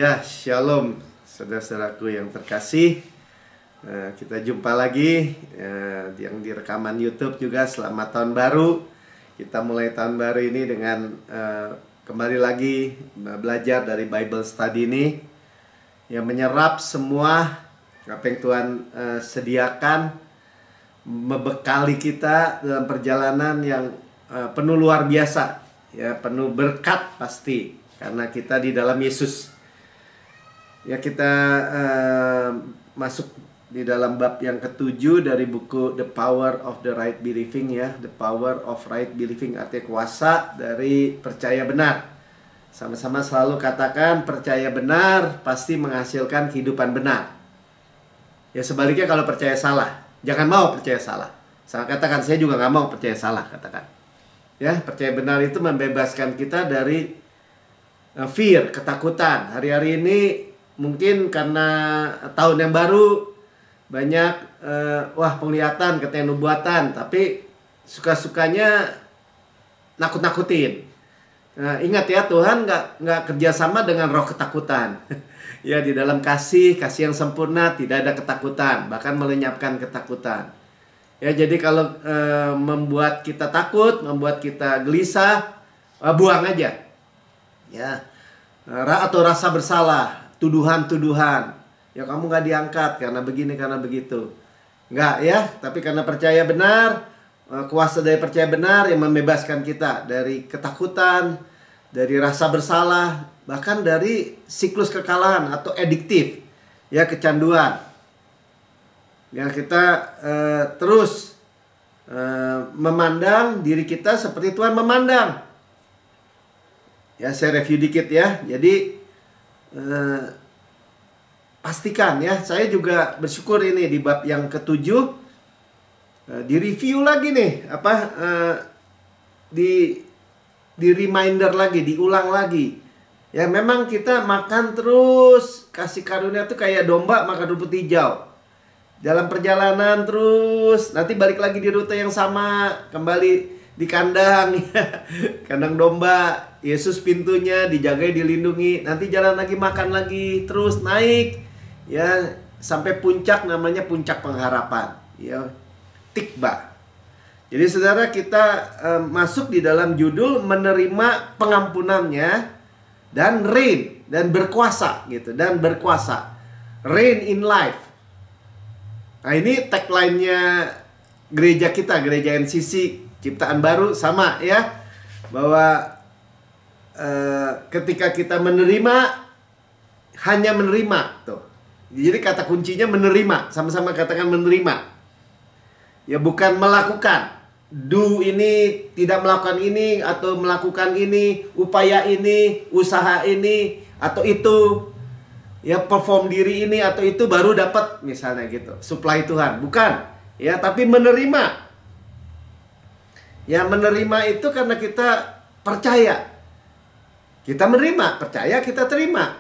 Ya, shalom saudara-saudaraku yang terkasih. Kita jumpa lagi yang di rekaman YouTube juga. Selamat tahun baru. Kita mulai tahun baru ini dengan kembali lagi belajar dari Bible Study ini, yang menyerap semua apa yang Tuhan sediakan, membekali kita dalam perjalanan yang penuh luar biasa, ya, penuh berkat pasti, karena kita di dalam Yesus. Ya, kita masuk di dalam bab yang ke-7 dari buku The Power of the Right Believing, ya. The Power of Right Believing artinya kuasa dari percaya benar. Sama-sama selalu katakan, percaya benar pasti menghasilkan kehidupan benar. Ya, sebaliknya kalau percaya salah, jangan mau percaya salah. Saya katakan, saya juga nggak mau percaya salah, katakan. Ya, percaya benar itu membebaskan kita dari fear, ketakutan. Hari-hari ini mungkin karena tahun yang baru, banyak penglihatan, katanya nubuatan, tapi suka-sukanya nakut-nakutin. Nah, ingat ya, Tuhan nggak kerjasama dengan roh ketakutan. Ya, di dalam kasih yang sempurna tidak ada ketakutan, bahkan melenyapkan ketakutan. Ya, jadi kalau membuat kita takut, membuat kita gelisah, buang aja. Ya, atau rasa bersalah, tuduhan-tuduhan, ya kamu nggak diangkat karena begini, karena begitu. Nggak, ya, tapi karena percaya benar, kuasa dari percaya benar yang membebaskan kita dari ketakutan, dari rasa bersalah, bahkan dari siklus kekalahan atau adiktif, ya, kecanduan. Ya, kita terus memandang diri kita seperti Tuhan memandang. Ya, saya review dikit ya. Jadi pastikan ya, saya juga bersyukur ini di bab yang ke-7 di review lagi nih, di reminder lagi, diulang lagi. Ya, memang kita makan terus kasih karunia tuh kayak domba makan rumput hijau. Dalam perjalanan terus, nanti balik lagi di rute yang sama, kembali di kandang, ya. Kandang domba. Yesus pintunya dijaga, dilindungi. Nanti jalan lagi, makan lagi, terus naik, ya, sampai puncak, namanya puncak pengharapan, ya, tikba. Jadi saudara, kita masuk di dalam judul menerima pengampunannya dan reign, dan berkuasa gitu, dan berkuasa, reign in life. Nah, ini tagline-nya gereja kita, gereja NCC Ciptaan Baru, sama ya, bahwa ketika kita menerima, hanya menerima tuh. Jadi kata kuncinya menerima, sama-sama katakan menerima. Ya, bukan melakukan. Do ini, tidak melakukan ini, atau melakukan ini, upaya ini, usaha ini, atau itu. Ya, perform diri ini atau itu baru dapat, misalnya gitu, supply Tuhan. Bukan, ya, tapi menerima. Ya, menerima itu karena kita percaya. Kita menerima, percaya, kita terima.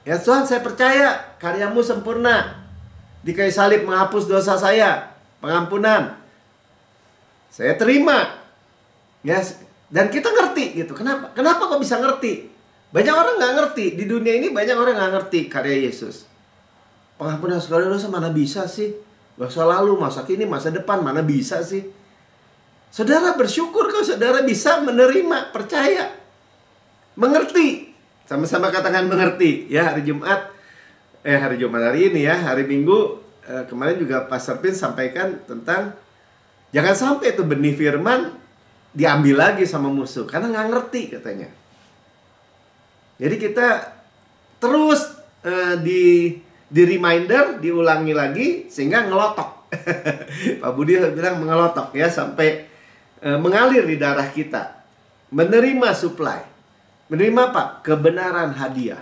Ya, Tuhan, saya percaya karyamu sempurna. Di kayu salib menghapus dosa saya, pengampunan. Saya terima. Ya, dan kita ngerti gitu. Kenapa? Kenapa kok bisa ngerti? Banyak orang nggak ngerti. Di dunia ini banyak orang nggak ngerti karya Yesus. Pengampunan segala dosa mana bisa sih? Masa lalu, masa kini, masa depan, mana bisa sih? Saudara bersyukur kalau saudara bisa menerima, percaya, mengerti. Sama-sama katakan mengerti. Ya, hari Jumat hari ini ya, hari Minggu kemarin juga Pastor Pin sampaikan tentang jangan sampai itu benih firman diambil lagi sama musuh karena nggak ngerti katanya. Jadi kita terus di reminder, diulangi lagi sehingga ngelotok. Pak Budi bilang mengelotok ya, sampai mengalir di darah kita. Menerima supply. Menerima apa? Kebenaran hadiah.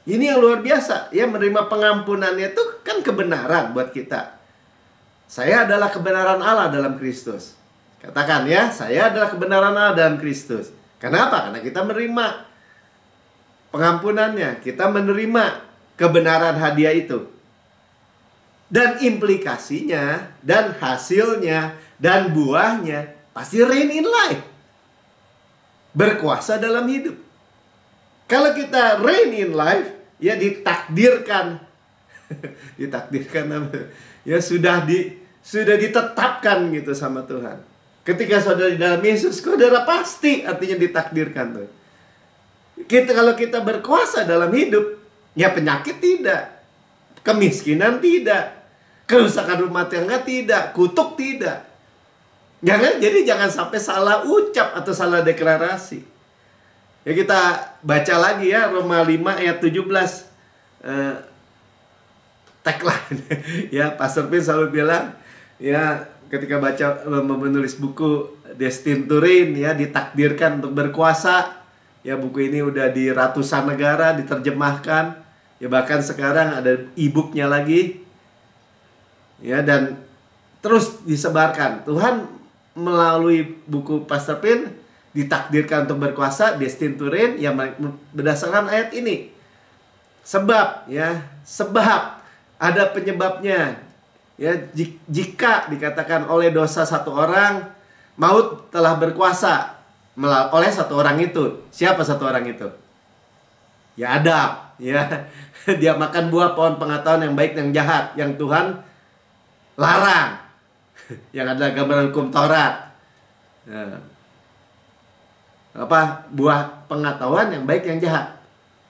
Ini yang luar biasa. Ya, menerima pengampunannya itu kan kebenaran buat kita. Saya adalah kebenaran Allah dalam Kristus. Katakan ya, saya adalah kebenaran Allah dalam Kristus. Kenapa? Karena kita menerima pengampunannya. Kita menerima kebenaran hadiah itu. Dan implikasinya, dan hasilnya, dan buahnya pasti reign in life. Berkuasa dalam hidup. Kalau kita reign in life, ya ditakdirkan. Ditakdirkan apa? Ya sudah ditetapkan gitu sama Tuhan. Ketika saudara di dalam Yesus, saudara pasti artinya ditakdirkan tuh. Kalau kita berkuasa dalam hidup, ya penyakit tidak, kemiskinan tidak, kerusakan rumah tangga tidak, kutuk tidak. Jadi jangan sampai salah ucap atau salah deklarasi. Ya kita baca lagi ya Roma 5 ayat 17. Tagline. Ya Pastor Pin selalu bilang ya ketika menulis buku Destined to Reign, ya ditakdirkan untuk berkuasa. Ya buku ini udah di ratusan negara diterjemahkan. Ya bahkan sekarang ada e-booknya lagi. Ya dan terus disebarkan. Tuhan melalui buku Pastor Pin ditakdirkan untuk berkuasa, Destined to Reign, yang berdasarkan ayat ini. Sebab ada penyebabnya. Ya, jika dikatakan oleh dosa satu orang, maut telah berkuasa oleh satu orang itu. Siapa satu orang itu? Ya Adam, ya. Dia makan buah pohon pengetahuan yang baik dan jahat yang Tuhan larang. Yang adalah gambaran hukum Taurat. Nah, buah pengetahuan yang baik yang jahat.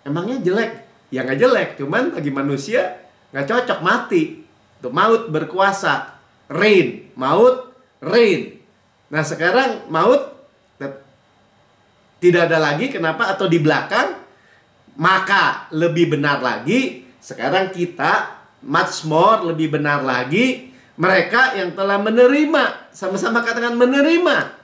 Emangnya jelek? Ya nggak jelek, cuman bagi manusia nggak cocok, mati. Tuh, maut berkuasa, reign, maut reign. Nah sekarang maut tidak ada lagi, kenapa? Atau di belakang. Maka lebih benar lagi, sekarang kita much more lebih benar lagi, mereka yang telah menerima, sama-sama katakan menerima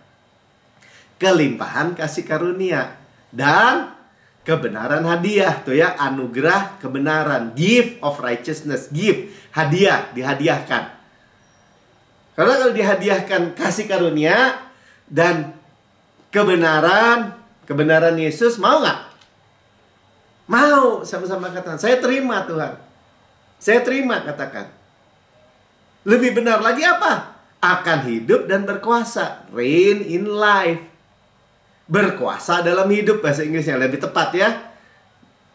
kelimpahan kasih karunia dan kebenaran hadiah. Tuh ya, anugerah kebenaran, gift of righteousness, gift, hadiah, dihadiahkan. Karena kalau dihadiahkan kasih karunia dan kebenaran Yesus, mau nggak? Mau, sama-sama katakan, saya terima Tuhan. Saya terima, katakan. Lebih benar lagi apa? Akan hidup dan berkuasa, reign in life. Berkuasa dalam hidup, bahasa Inggrisnya lebih tepat ya.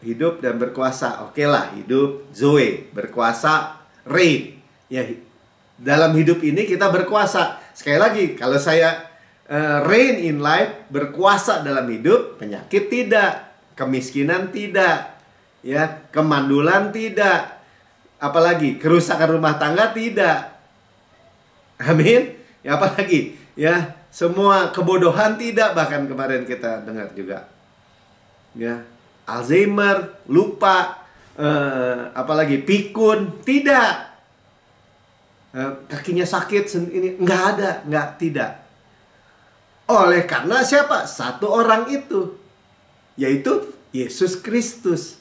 Hidup dan berkuasa. Oke lah, hidup Zoe, berkuasa reign. Ya, dalam hidup ini kita berkuasa. Sekali lagi, kalau saya reign in life, berkuasa dalam hidup, penyakit tidak, kemiskinan tidak, ya, kemandulan tidak, apalagi kerusakan rumah tangga tidak. Amin. Ya apalagi, ya, semua kebodohan tidak, bahkan kemarin kita dengar juga. Ya, Alzheimer, lupa, apalagi pikun, tidak. Kakinya sakit, ini nggak ada, tidak. Oleh karena siapa? Satu orang itu, yaitu Yesus Kristus.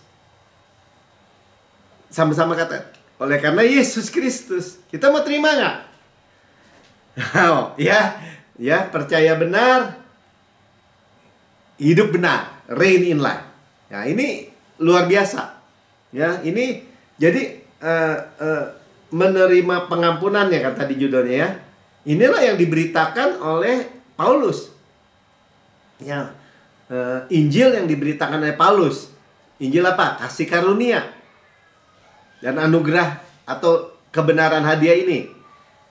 Sama-sama kata, oleh karena Yesus Kristus. Kita mau terima nggak? Oh, ya, percaya benar, hidup benar, reign in life. Ya, ini luar biasa. Ya, ini jadi menerima pengampunan ya, kata di judulnya ya. Inilah yang diberitakan oleh Paulus. Ya, Injil yang diberitakan oleh Paulus. Injil apa? Kasih karunia dan anugerah atau kebenaran hadiah ini.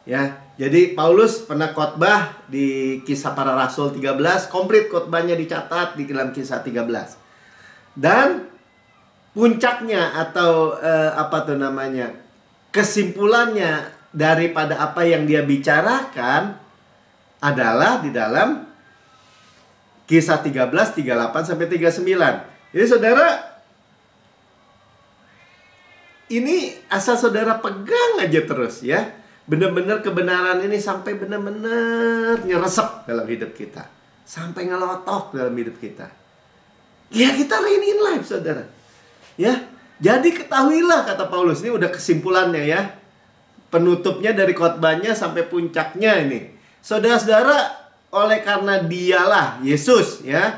Ya, jadi Paulus pernah khotbah di Kisah Para Rasul 13, komplit khotbahnya dicatat di dalam Kisah 13. Dan puncaknya atau kesimpulannya daripada apa yang dia bicarakan adalah di dalam Kisah 13, 38 sampai 39. Jadi saudara, ini asal saudara pegang aja terus ya. Benar-benar kebenaran ini sampai benar-benar nyeresep dalam hidup kita. Sampai ngelotok dalam hidup kita. Ya kita reign in life saudara. Ya, jadi ketahuilah, kata Paulus, ini udah kesimpulannya ya. Penutupnya dari khotbahnya sampai puncaknya ini. Saudara-saudara, oleh karena dialah Yesus ya,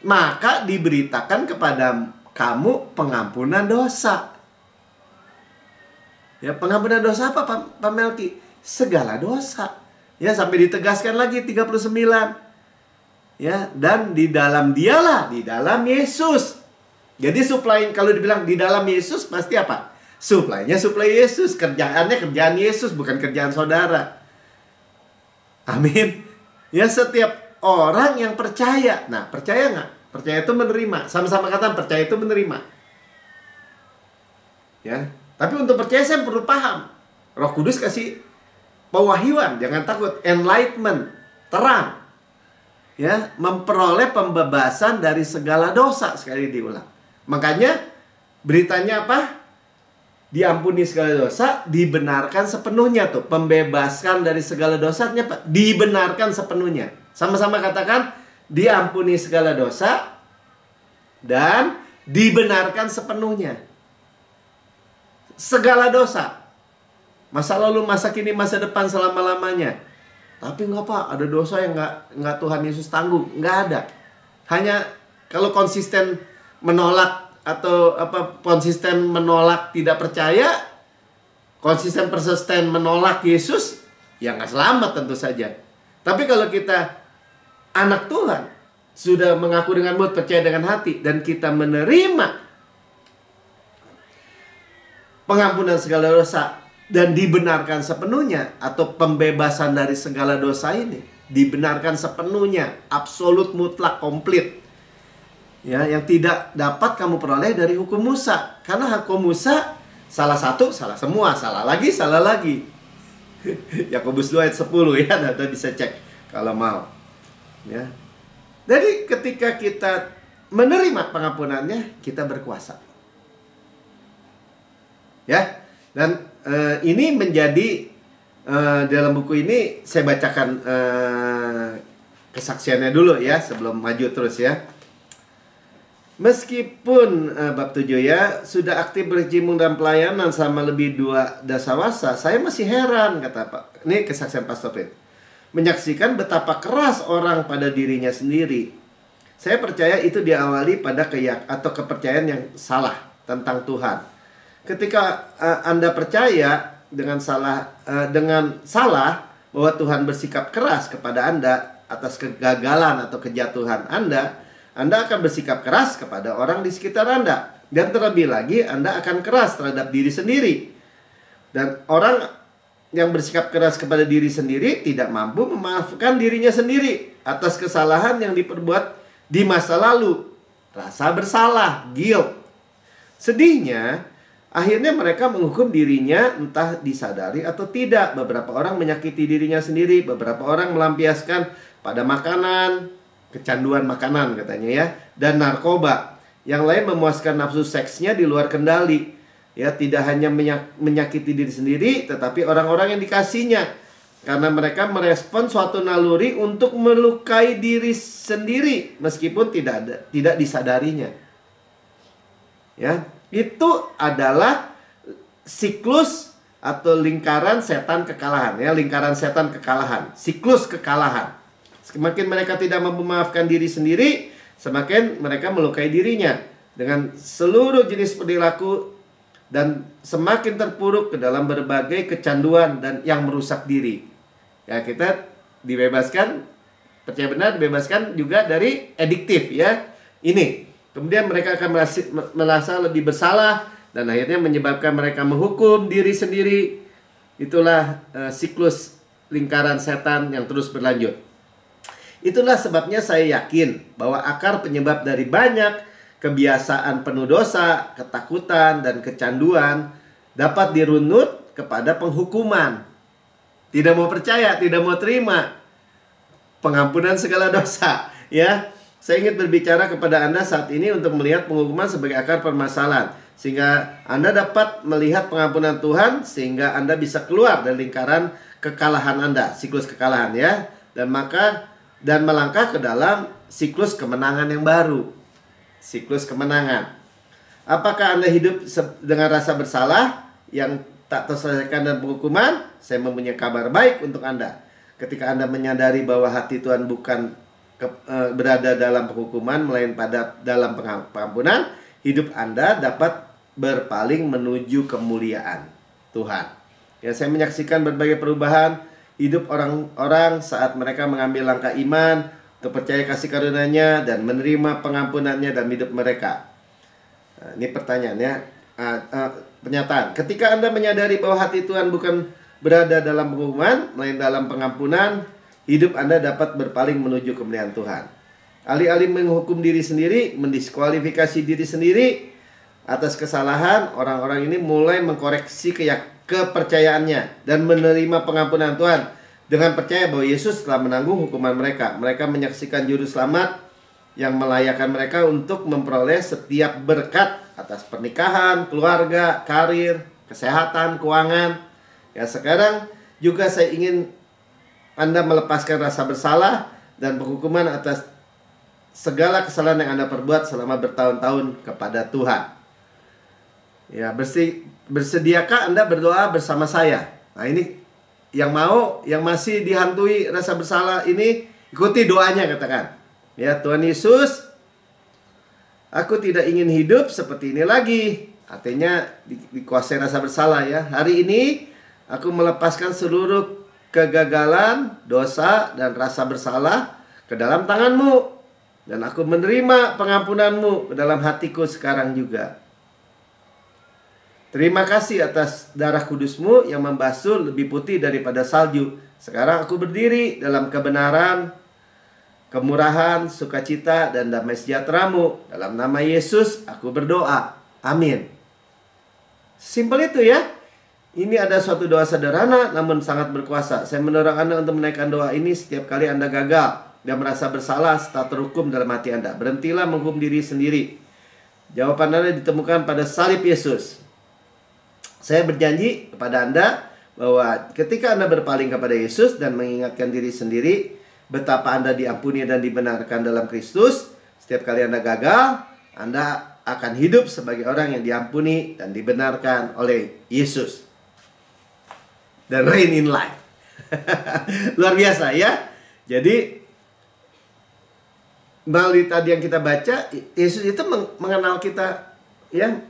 maka diberitakan kepada kamu pengampunan dosa. Ya, pengampunan dosa apa Pak Melki? Segala dosa. Ya, sampai ditegaskan lagi 39. Ya, dan di dalam Dialah, di dalam Yesus. Jadi supply, kalau dibilang di dalam Yesus pasti apa? Supply-nya supply Yesus, kerjaannya kerjaan Yesus, bukan kerjaan saudara. Amin. Ya, setiap orang yang percaya. Nah, percaya nggak? Percaya itu menerima. Sama-sama kata percaya itu menerima. Ya, tapi untuk percaya saya perlu paham. Roh Kudus kasih pewahyuan, jangan takut, enlightenment, terang. Ya, memperoleh pembebasan dari segala dosa, sekali diulang. Makanya beritanya apa? Diampuni segala dosa, dibenarkan sepenuhnya tuh. Pembebaskan dari segala dosanya apa? Dibenarkan sepenuhnya. Sama-sama katakan, diampuni segala dosa dan dibenarkan sepenuhnya. Segala dosa. Masa lalu, masa kini, masa depan, selama-lamanya. Tapi nggak Pak, ada dosa yang nggak Tuhan Yesus tanggung. Nggak ada. Hanya kalau konsisten menolak atau konsisten menolak tidak percaya, konsisten persisten menolak Yesus, ya nggak selamat tentu saja. Tapi kalau kita anak Tuhan, sudah mengaku dengan mulut, percaya dengan hati, dan kita menerima pengampunan segala dosa dan dibenarkan sepenuhnya, atau pembebasan dari segala dosa ini dibenarkan sepenuhnya, absolut, mutlak, komplit. Ya, yang tidak dapat kamu peroleh dari hukum Musa. Karena hukum Musa salah satu, salah semua, salah lagi, salah lagi. Yakobus 2 ayat 10 ya, Anda bisa cek kalau mau. Ya. Jadi ketika kita menerima pengampunannya, kita berkuasa. Ya, dan ini menjadi dalam buku ini saya bacakan kesaksiannya dulu ya sebelum maju terus ya. Meskipun bab 7 ya sudah aktif berkecimpung dalam pelayanan selama lebih 2 dasawasa, saya masih heran, kata Pak. Ini kesaksian Pastor Pit. Menyaksikan betapa keras orang pada dirinya sendiri. Saya percaya itu diawali pada kepercayaan yang salah tentang Tuhan. Ketika Anda percaya dengan salah bahwa Tuhan bersikap keras kepada Anda atas kegagalan atau kejatuhan Anda akan bersikap keras kepada orang di sekitar Anda. Dan terlebih lagi, Anda akan keras terhadap diri sendiri. Dan orang yang bersikap keras kepada diri sendiri tidak mampu memaafkan dirinya sendiri atas kesalahan yang diperbuat di masa lalu. Rasa bersalah, guilt. Sedihnya, akhirnya mereka menghukum dirinya entah disadari atau tidak. Beberapa orang menyakiti dirinya sendiri, beberapa orang melampiaskan pada makanan, kecanduan makanan katanya ya, dan narkoba. Yang lain memuaskan nafsu seksnya di luar kendali. Ya, tidak hanya menyakiti diri sendiri, tetapi orang-orang yang dikasihnya. Karena mereka merespon suatu naluri untuk melukai diri sendiri meskipun tidak disadarinya. Ya, itu adalah siklus atau lingkaran setan kekalahan ya, lingkaran setan kekalahan, siklus kekalahan. Semakin mereka tidak mampu memaafkan diri sendiri, semakin mereka melukai dirinya dengan seluruh jenis perilaku dan semakin terpuruk ke dalam berbagai kecanduan dan yang merusak diri. Ya, kita dibebaskan, percaya benar, dibebaskan juga dari adiktif ya. Ini. Kemudian mereka akan merasa lebih bersalah dan akhirnya menyebabkan mereka menghukum diri sendiri. Itulah siklus lingkaran setan yang terus berlanjut. Itulah sebabnya saya yakin bahwa akar penyebab dari banyak kebiasaan penuh dosa, ketakutan, dan kecanduan dapat dirunut kepada penghukuman. Tidak mau percaya, tidak mau terima pengampunan segala dosa. Ya, saya ingin berbicara kepada Anda saat ini untuk melihat penghukuman sebagai akar permasalahan, sehingga Anda dapat melihat pengampunan Tuhan, sehingga Anda bisa keluar dari lingkaran kekalahan Anda, siklus kekalahan ya, dan melangkah ke dalam siklus kemenangan yang baru. Siklus kemenangan. Apakah Anda hidup dengan rasa bersalah yang tak terselesaikan dan penghukuman? Saya mempunyai kabar baik untuk Anda. Ketika Anda menyadari bahwa hati Tuhan bukan berada dalam penghukuman, melainkan dalam pengampunan, hidup Anda dapat berpaling menuju kemuliaan Tuhan. Ya, saya menyaksikan berbagai perubahan hidup orang-orang saat mereka mengambil langkah iman untuk percaya kasih karunia-Nya dan menerima pengampunannya dalam hidup mereka. Nah, ini pertanyaannya, pernyataan. Ketika Anda menyadari bahwa hati Tuhan bukan berada dalam penghukuman, melainkan dalam pengampunan, hidup Anda dapat berpaling menuju kemuliaan Tuhan. Alih-alih menghukum diri sendiri, mendiskualifikasi diri sendiri atas kesalahan, orang-orang ini mulai mengkoreksi kepercayaannya dan menerima pengampunan Tuhan dengan percaya bahwa Yesus telah menanggung hukuman mereka. Mereka menyaksikan juru selamat yang melayakkan mereka untuk memperoleh setiap berkat atas pernikahan, keluarga, karir, kesehatan, keuangan. Ya, sekarang juga saya ingin Anda melepaskan rasa bersalah dan penghukuman atas segala kesalahan yang Anda perbuat selama bertahun-tahun kepada Tuhan. Ya, bersediakah Anda berdoa bersama saya? Nah, ini yang mau, yang masih dihantui rasa bersalah ini, ikuti doanya, katakan. Ya, Tuhan Yesus, aku tidak ingin hidup seperti ini lagi. Artinya dikuasai rasa bersalah ya. Hari ini aku melepaskan seluruh kegagalan, dosa, dan rasa bersalah ke dalam tangan-Mu. Dan aku menerima pengampunan-Mu ke dalam hatiku sekarang juga. Terima kasih atas darah kudus-Mu yang membasuh lebih putih daripada salju. Sekarang aku berdiri dalam kebenaran, kemurahan, sukacita, dan damai sejahtera-Mu. Dalam nama Yesus aku berdoa. Amin. Simpel itu ya. Ini ada suatu doa sederhana namun sangat berkuasa. Saya mendorong Anda untuk menaikkan doa ini setiap kali Anda gagal dan merasa bersalah serta terhukum dalam hati Anda. Berhentilah menghukum diri sendiri. Jawaban Anda ditemukan pada salib Yesus. Saya berjanji kepada Anda bahwa ketika Anda berpaling kepada Yesus dan mengingatkan diri sendiri betapa Anda diampuni dan dibenarkan dalam Kristus, setiap kali Anda gagal, Anda akan hidup sebagai orang yang diampuni dan dibenarkan oleh Yesus. Dan reign in life. Luar biasa ya. Jadi melalui tadi yang kita baca, Yesus itu mengenal kita, ya,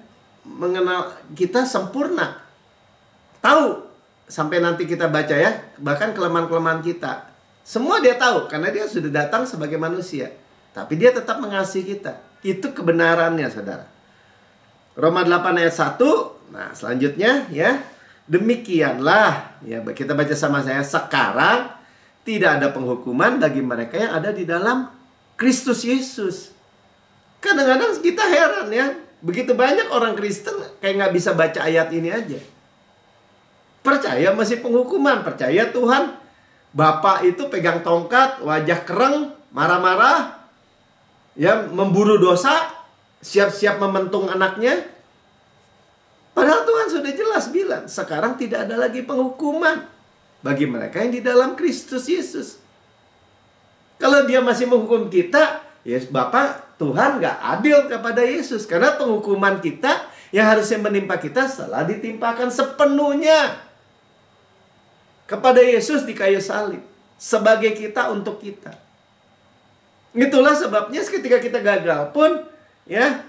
mengenal kita sempurna. Tahu sampai nanti kita baca ya, bahkan kelemahan-kelemahan kita. Semua dia tahu karena dia sudah datang sebagai manusia. Tapi dia tetap mengasihi kita. Itu kebenarannya, saudara. Roma 8 ayat 1. Nah, selanjutnya ya. Demikianlah, ya, kita baca sama saya. Sekarang tidak ada penghukuman bagi mereka yang ada di dalam Kristus Yesus. Kadang-kadang kita heran ya. Begitu banyak orang Kristen kayak nggak bisa baca ayat ini aja. Percaya masih penghukuman. Percaya Tuhan Bapa itu pegang tongkat, wajah kereng, marah-marah, ya, memburu dosa, siap-siap mementung anaknya. Padahal Tuhan sudah jelas bilang, sekarang tidak ada lagi penghukuman bagi mereka yang di dalam Kristus Yesus. Kalau dia masih menghukum kita, ya Bapak Tuhan gak adil kepada Yesus. Karena penghukuman kita yang harusnya menimpa kita telah ditimpakan sepenuhnya kepada Yesus di kayu salib. Sebagai kita untuk kita. Itulah sebabnya ketika kita gagal pun, ya,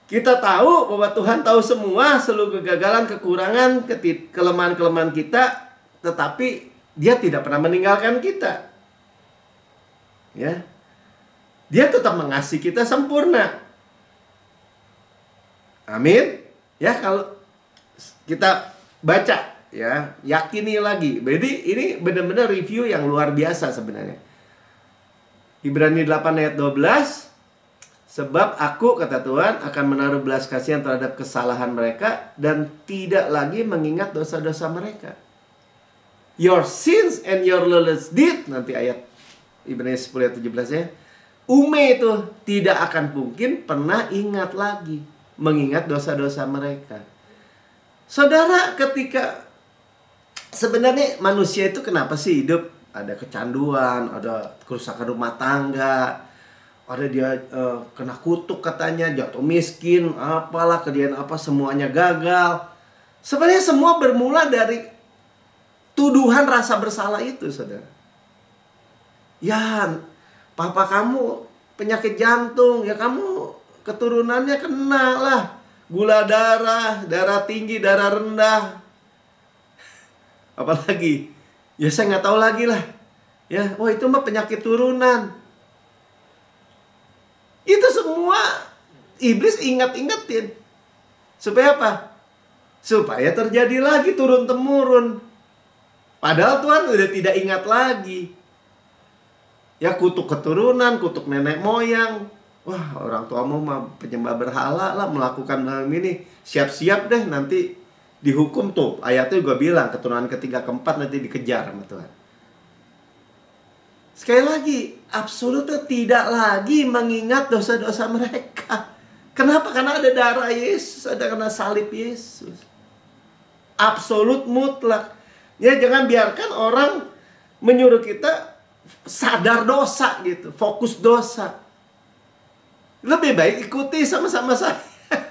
kita tahu bahwa Tuhan tahu semua seluruh kegagalan, kekurangan, kelemahan-kelemahan kita, tetapi Dia tidak pernah meninggalkan kita. Ya. Dia tetap mengasihi kita sempurna. Amin. Ya, kalau kita baca, ya, yakini lagi. Jadi ini benar-benar review yang luar biasa sebenarnya. Ibrani 8 ayat 12. Sebab aku, kata Tuhan, akan menaruh belas kasihan terhadap kesalahan mereka dan tidak lagi mengingat dosa-dosa mereka. Your sins and your lawless deed, nanti ayat Ibrani 10 ayat 17 ya. itu tidak akan mungkin pernah ingat lagi, mengingat dosa-dosa mereka. Saudara, ketika sebenarnya manusia itu kenapa sih hidup? Ada kecanduan, ada kerusakan rumah tangga, ada dia kena kutuk katanya, jatuh miskin, apalah kejadian apa, semuanya gagal. Sebenarnya semua bermula dari tuduhan rasa bersalah itu, saudara. Ya, papa kamu penyakit jantung, ya kamu keturunannya kena lah. Gula darah, darah tinggi, darah rendah. Apalagi? Ya saya nggak tahu lagi lah. Ya, oh itu mah penyakit turunan. Itu semua iblis ingat-ingatin. Supaya apa? Supaya terjadi lagi turun-temurun. Padahal Tuhan udah tidak ingat lagi. Ya, kutuk keturunan, kutuk nenek moyang. Wah, orang tuamu mah penyembah berhala lah, melakukan hal ini. Siap-siap deh, nanti dihukum tuh. Ayatnya juga bilang, keturunan ketiga keempat nanti dikejar sama Tuhan. Sekali lagi, absolutnya tidak lagi mengingat dosa-dosa mereka. Kenapa? Karena ada darah Yesus, ada karena salib Yesus. Absolut mutlak. Ya, jangan biarkan orang menyuruh kita sadar dosa gitu, fokus dosa. Lebih baik ikuti sama-sama saya.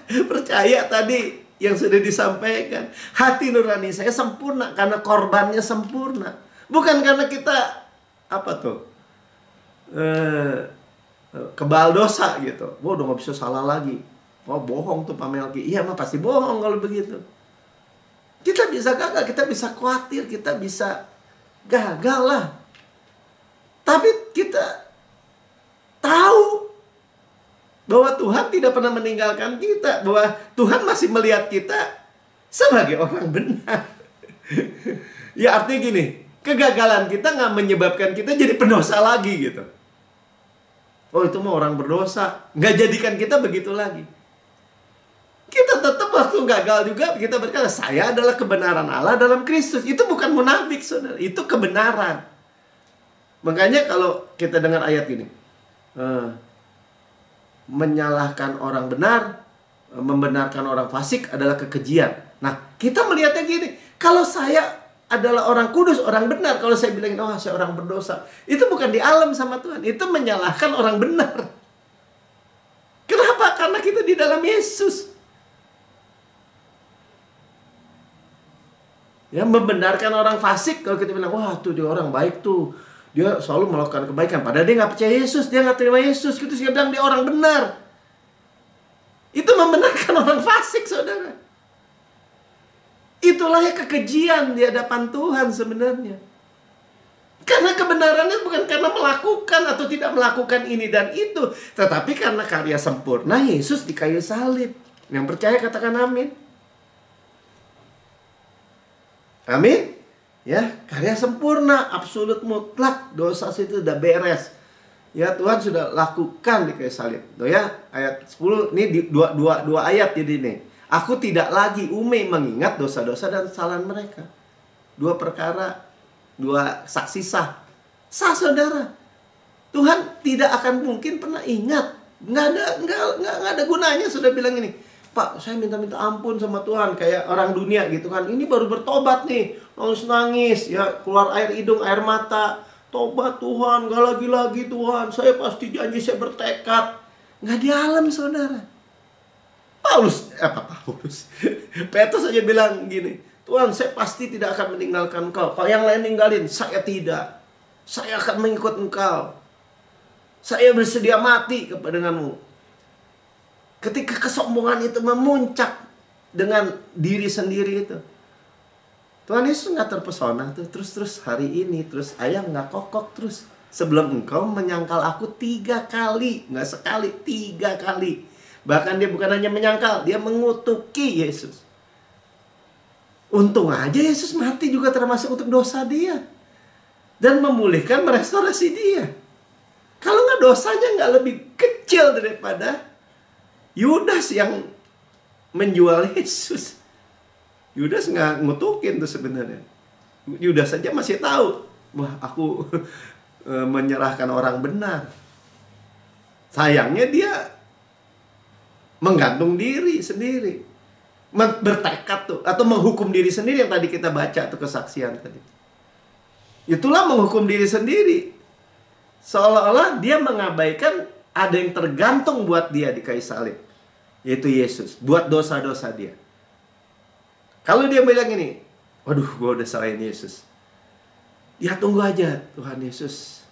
Percaya tadi yang sudah disampaikan. Hati nurani saya sempurna karena korbannya sempurna. Bukan karena kita kebal dosa gitu. Wah, udah gak bisa salah lagi. Wah, bohong tuh Pak Melki. Iya mah pasti bohong kalau begitu. Kita bisa gagal, kita bisa khawatir, kita bisa gagal lah. Tapi kita tahu bahwa Tuhan tidak pernah meninggalkan kita, bahwa Tuhan masih melihat kita sebagai orang benar. Ya, artinya gini, kegagalan kita nggak menyebabkan kita jadi pendosa lagi gitu. Oh, itu mah orang berdosa, nggak jadikan kita begitu lagi. Kita tetap waktu gagal juga kita berkata, saya adalah kebenaran Allah dalam Kristus. Itu bukan munafik, saudara, itu kebenaran. Makanya kalau kita dengar ayat ini, menyalahkan orang benar, membenarkan orang fasik adalah kekejian. Nah, kita melihatnya gini, kalau saya adalah orang kudus, orang benar, kalau saya bilangin, oh saya orang berdosa, itu bukan di alam sama Tuhan, itu menyalahkan orang benar. Kenapa? Karena kita di dalam Yesus. Ya, membenarkan orang fasik, kalau kita bilang, wah tuh dia orang baik tuh, dia selalu melakukan kebaikan, padahal dia nggak percaya Yesus, dia nggak terima Yesus, gitu sih bilang dia orang benar. Itu membenarkan orang fasik, saudara. Itulah ya kekejian di hadapan Tuhan sebenarnya. Karena kebenarannya bukan karena melakukan atau tidak melakukan ini dan itu, tetapi karena karya sempurna Yesus di kayu salib. Yang percaya katakan amin. Amin. Ya, karya sempurna, absolut mutlak, dosa itu udah beres. Ya, Tuhan sudah lakukan di kayu salib. Tuh ya, ayat 10, ini di dua ayat jadi nih. Aku tidak lagi mengingat dosa-dosa dan kesalahan mereka. Dua perkara, dua saksi sah. Sah, saudara. Tuhan tidak akan mungkin pernah ingat. Nggak ada gunanya, sudah bilang ini. Pak, saya minta ampun sama Tuhan. Kayak orang dunia gitu kan. Ini baru bertobat nih. Nangis-nangis. Ya, keluar air hidung, air mata. Tobat Tuhan, gak lagi-lagi Tuhan. Saya pasti janji, saya bertekad. Nggak di alam, saudara. Petrus saja bilang gini, Tuhan, saya pasti tidak akan meninggalkan engkau. Kalau yang lain ninggalin, saya tidak. Saya akan mengikut engkau. Saya bersedia mati denganmu. Ketika kesombongan itu memuncak dengan diri sendiri itu, Tuhan Yesus nggak terpesona tuh. Terus hari ini, terus ayam nggak kokok terus. Sebelum engkau menyangkal aku 3 kali. Nggak sekali, 3 kali. Bahkan dia bukan hanya menyangkal, dia mengutuki Yesus. Untung aja Yesus mati juga termasuk untuk dosa dia. Dan memulihkan, merestorasi dia. Kalau nggak, dosanya nggak lebih kecil daripada Yudas yang menjual Yesus. Yudas nggak ngutukin tuh sebenarnya. Yudas saja masih tahu, wah aku menyerahkan orang benar. Sayangnya dia menggantung diri sendiri, bertekad tuh, atau menghukum diri sendiri yang tadi kita baca tuh kesaksian tadi. Itulah menghukum diri sendiri, seolah-olah dia mengabaikan ada yang tergantung buat dia di kayu salib, yaitu Yesus, buat dosa-dosa dia. Kalau dia bilang ini, waduh, gue udah salahin Yesus, ya tunggu aja, Tuhan Yesus,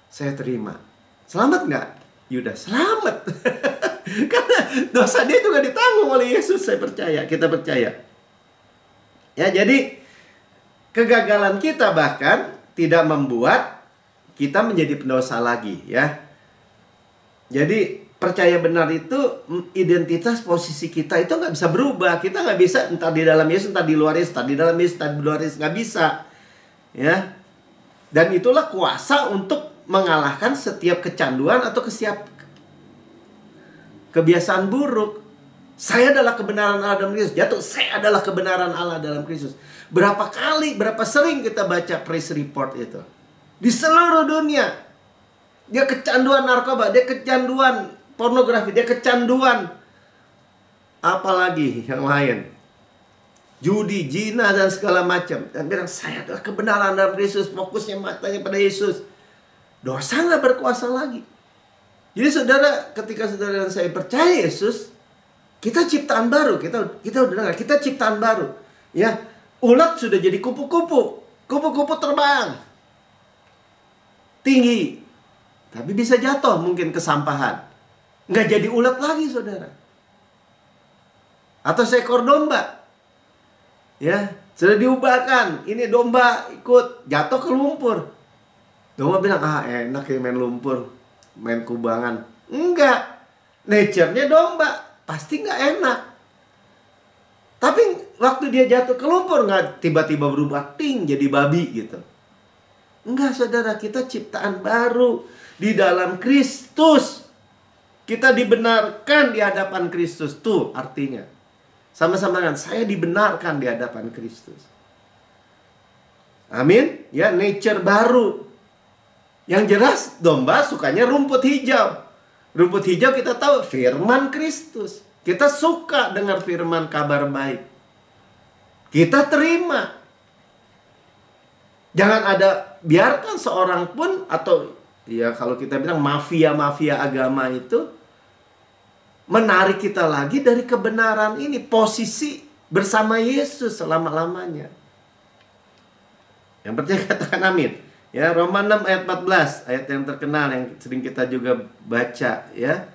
saya terima. Selamat nggak? Yudas, selamat. Karena dosa dia juga ditanggung oleh Yesus, saya percaya, kita percaya. Ya, jadi kegagalan kita bahkan tidak membuat kita menjadi pendosa lagi, ya. Jadi percaya benar itu, identitas posisi kita itu nggak bisa berubah. Kita nggak bisa entar di dalam Yesus, entar di luar Yesus, entar di dalam Yesus, entar di luar Yesus, nggak bisa, ya. Dan itulah kuasa untuk mengalahkan setiap kecanduan atau kebiasaan buruk. Saya adalah kebenaran Allah dalam Kristus. Jatuh, saya adalah kebenaran Allah dalam Kristus. Berapa kali, berapa sering kita baca praise report itu di seluruh dunia. Dia kecanduan narkoba, dia kecanduan pornografi, dia kecanduan apalagi yang lain, judi, zina, dan segala macam. Dan bilang, saya adalah kebenaran dalam Kristus. Fokusnya matanya pada Yesus. Dosa nggak berkuasa lagi. Jadi saudara, ketika saudara dan saya percaya Yesus, kita ciptaan baru. Kita udah dengar, kita ciptaan baru. Ya, ulat sudah jadi kupu-kupu. Kupu-kupu terbang tinggi, tapi bisa jatuh mungkin ke sampahan. Nggak jadi ulat lagi, saudara. Atau seekor domba, ya, sudah diubahkan. Ini domba ikut jatuh ke lumpur. Domba bilang, enak ya main lumpur, main kubangan. Enggak. Nature-nya domba pasti nggak enak. Tapi waktu dia jatuh ke lumpur, nggak tiba-tiba berubah ting jadi babi gitu. Enggak, saudara, kita ciptaan baru di dalam Kristus. Kita dibenarkan di hadapan Kristus. Tuh artinya. Sama-sama dengan saya dibenarkan di hadapan Kristus. Amin. Ya, nature baru. Yang jelas domba sukanya rumput hijau. Rumput hijau kita tahu firman Kristus. Kita suka dengar firman kabar baik. Kita terima. Jangan ada, biarkan seorang pun, atau ya kalau kita bilang mafia-mafia agama itu menarik kita lagi dari kebenaran ini. Posisi bersama Yesus selama-lamanya. Yang percaya katakan amin. Ya, Roma 6 ayat 14, ayat yang terkenal yang sering kita juga baca, ya.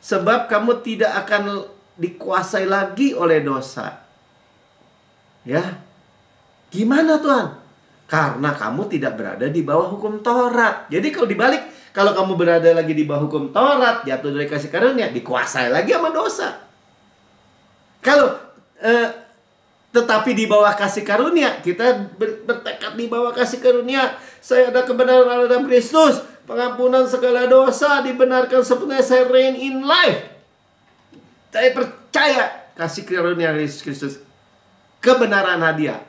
Sebab kamu tidak akan dikuasai lagi oleh dosa. Ya. Gimana Tuhan? Karena kamu tidak berada di bawah hukum Taurat. Jadi kalau dibalik, kalau kamu berada lagi di bawah hukum Taurat, jatuh dari kasih karunia, dikuasai lagi sama dosa. Kalau tetapi di bawah kasih karunia, kita bertekad di bawah kasih karunia. Saya ada kebenaran Allah dalam Kristus, pengampunan segala dosa, dibenarkan sepenuhnya, saya reign in life. Saya percaya kasih karunia Yesus Kristus, kebenaran hadiah.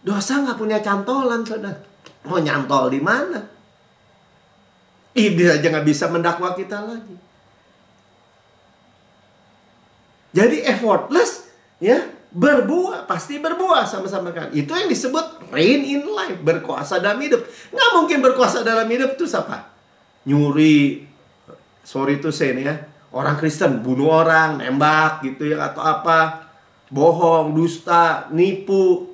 Dosa nggak punya cantolan, saudara. Mau nyantol di mana? Iblis aja nggak bisa mendakwa kita lagi. Jadi effortless, ya, berbuah, pasti berbuah sama-sama kan. Itu yang disebut reign in life, berkuasa dalam hidup. Nggak mungkin berkuasa dalam hidup itu siapa? Nyuri, sorry to say nih ya, orang Kristen bunuh orang, nembak gitu ya, atau apa, bohong, dusta, nipu,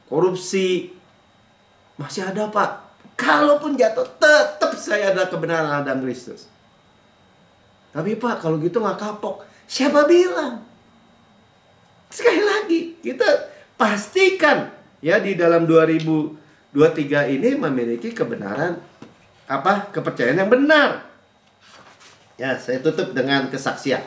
korupsi, masih ada Pak. Kalaupun jatuh, tetap saya ada kebenaran dalam Kristus. Tapi Pak, kalau gitu nggak kapok. Siapa bilang? Sekali lagi, kita pastikan ya di dalam 2023 ini memiliki kebenaran, kepercayaan yang benar. Ya, saya tutup dengan kesaksian.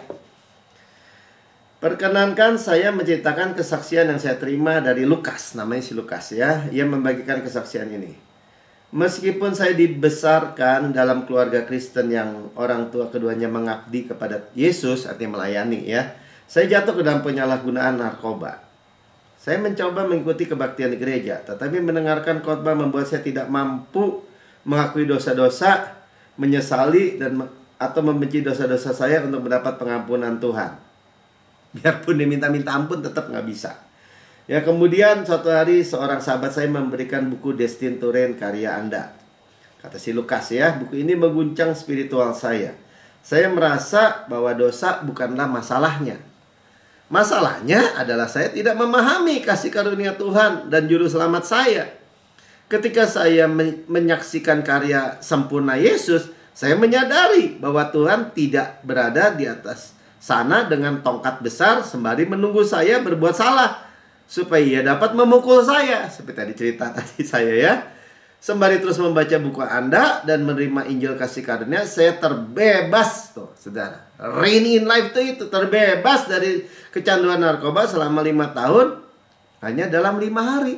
Perkenankan saya menceritakan kesaksian yang saya terima dari Lukas. Namanya si Lukas ya. Ia membagikan kesaksian ini. Meskipun saya dibesarkan dalam keluarga Kristen yang orang tua keduanya mengabdi kepada Yesus, artinya melayani ya, saya jatuh ke dalam penyalahgunaan narkoba. Saya mencoba mengikuti kebaktian di gereja, tetapi mendengarkan khotbah membuat saya tidak mampu mengakui dosa-dosa, menyesali atau membenci dosa-dosa saya untuk mendapat pengampunan Tuhan. Biarpun diminta-minta ampun tetap nggak bisa. Ya, kemudian suatu hari seorang sahabat saya memberikan buku Destin to Reign karya Anda. Kata si Lukas ya, buku ini mengguncang spiritual saya. Saya merasa bahwa dosa bukanlah masalahnya. Masalahnya adalah saya tidak memahami kasih karunia Tuhan dan juru selamat saya. Ketika saya menyaksikan karya sempurna Yesus, saya menyadari bahwa Tuhan tidak berada di atas sana dengan tongkat besar sembari menunggu saya berbuat salah. supaya ia dapat memukul saya. Seperti tadi cerita tadi saya ya. Sembari terus membaca buku Anda dan menerima Injil kasih karunia, saya terbebas tuh, saudara. Reign in life itu terbebas dari kecanduan narkoba selama 5 tahun hanya dalam 5 hari.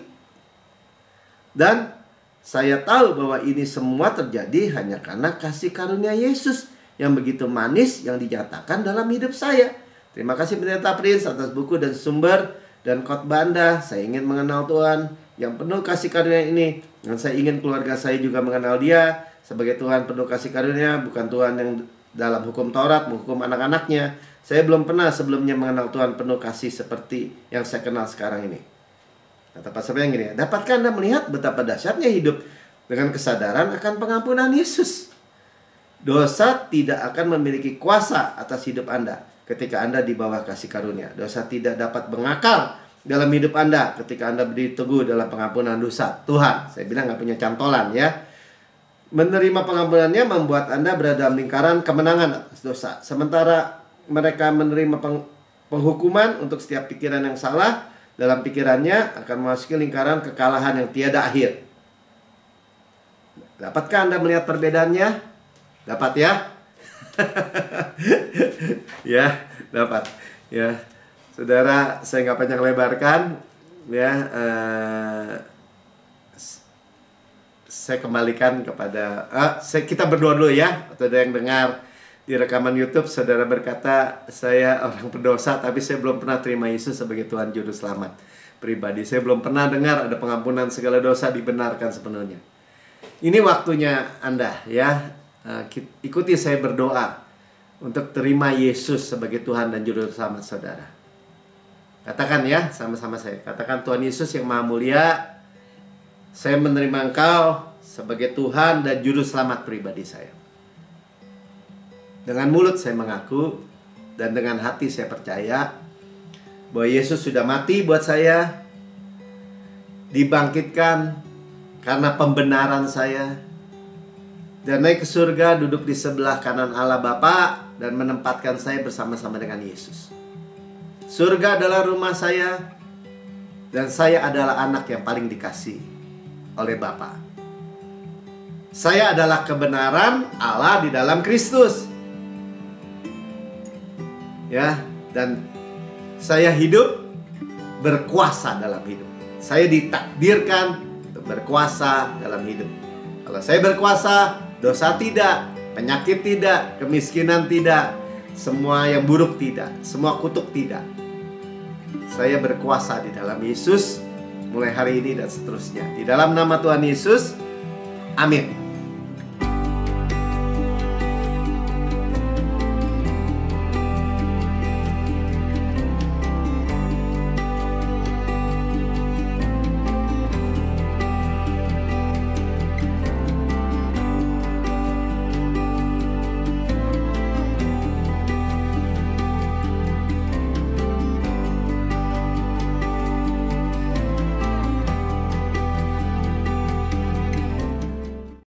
Dan saya tahu bahwa ini semua terjadi hanya karena kasih karunia Yesus yang begitu manis yang dinyatakan dalam hidup saya. Terima kasih Pendeta Prince atas buku dan sumber dan khotbah Anda. Saya ingin mengenal Tuhan yang penuh kasih karunia ini. Dan saya ingin keluarga saya juga mengenal Dia sebagai Tuhan penuh kasih karunia, bukan Tuhan yang dalam hukum Taurat menghukum anak-anaknya. Saya belum pernah sebelumnya mengenal Tuhan penuh kasih seperti yang saya kenal sekarang ini. Kata Pastor yang gini, dapatkah Anda melihat betapa dahsyatnya hidup dengan kesadaran akan pengampunan Yesus? Dosa tidak akan memiliki kuasa atas hidup Anda ketika Anda di bawah kasih karunia. Dosa tidak dapat mengakar dalam hidup Anda ketika Anda berdiri teguh dalam pengampunan dosa Tuhan. Saya bilang nggak punya cantolan ya. Menerima pengampunannya membuat Anda berada dalam lingkaran kemenangan atas dosa. Sementara mereka menerima penghukuman untuk setiap pikiran yang salah, dalam pikirannya akan memasuki lingkaran kekalahan yang tiada akhir. Dapatkah Anda melihat perbedaannya? Dapat ya? Ya, dapat. Ya. Saudara, saya nggak panjang lebarkan, ya. Saya kembalikan kepada, kita berdoa dulu ya. Atau ada yang dengar di rekaman YouTube, saudara berkata, saya orang berdosa, tapi saya belum pernah terima Yesus sebagai Tuhan Juru Selamat pribadi. Saya belum pernah dengar ada pengampunan segala dosa dibenarkan sepenuhnya. Ini waktunya Anda, ya. Ikuti saya berdoa untuk terima Yesus sebagai Tuhan dan Juru Selamat saudara. Katakan ya, sama-sama saya. Katakan, Tuhan Yesus yang Maha Mulia, saya menerima Engkau sebagai Tuhan dan Juru Selamat pribadi saya. Dengan mulut saya mengaku dan dengan hati saya percaya bahwa Yesus sudah mati buat saya, dibangkitkan karena pembenaran saya, dan naik ke surga duduk di sebelah kanan Allah Bapa dan menempatkan saya bersama-sama dengan Yesus. Surga adalah rumah saya, dan saya adalah anak yang paling dikasihi oleh Bapa. Saya adalah kebenaran Allah di dalam Kristus. Ya, dan saya hidup berkuasa dalam hidup. Saya ditakdirkan untuk berkuasa dalam hidup. Kalau saya berkuasa, dosa tidak, penyakit tidak, kemiskinan tidak, semua yang buruk tidak, semua kutuk tidak. Saya berkuasa di dalam Yesus mulai hari ini dan seterusnya. Di dalam nama Tuhan Yesus, amin.